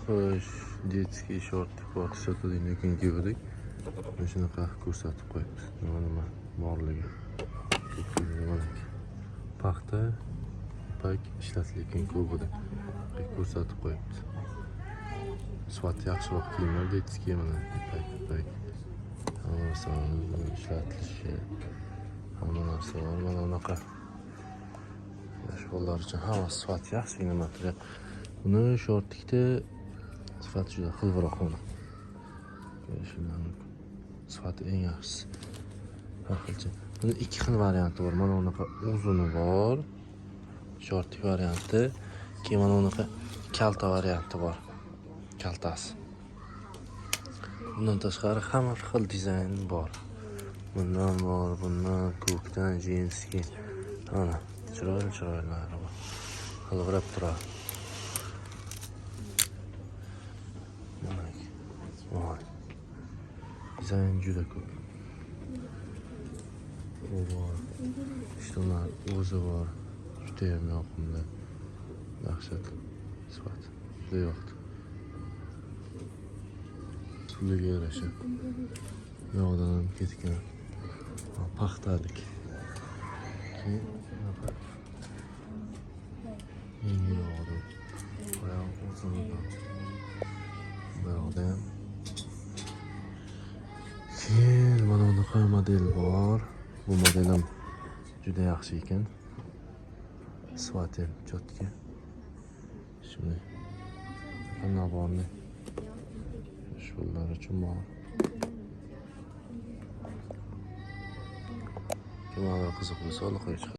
Xo'sh, детский shortik bor, sotadigan ekan keldik. Mana shunaqa ko'rsatib qo'yibdi. Nima borligi. Paxta, ipak ishlatilgan kubida ko'rsatib qo'yibdi. Sifati yaxshiroq kiyimlar detskiy mana ipak. Hammasi ishlatilishi. Hamma narsa bor. Mana bunaqa. Yosh bolalar uchun hammasi sifati yaxshigina material. Buni shortikda sifati juda xilroq mana. Shundan sifati eng yaxshisi. Har xilcha. Buni ikki xil varianti bor. Mana bunaqa uzuni bor. Shortik varianti. Keyin mana bunaqa kalta varianti bor. Kaltasi. Bundan tashqari hamma xil dizayn bor. Bundan bor, bundan ko'kdan jinski. Mana chiroyli bor. Xilvirab turadi. Voy. Dizayn juda ko'p. Bu bor. Ishtonlar o'zi bor. Juda ham yoqimli. Dahshat. Sifat. Juda yoqdi. Puliga yarasha. Yog'dan ham ketgan. Paxtalik. Keyin yangi yog'di. Oyoq uzunidan. Bu yoqda ham. Keyin mana bunaqa model bor. Bu model ham juda yaxshi ekan. Sifati ham cho'tka. Shuni naborni shular uchun bor. Kimlar qiziq bo'lsa, aloqaga chiqing.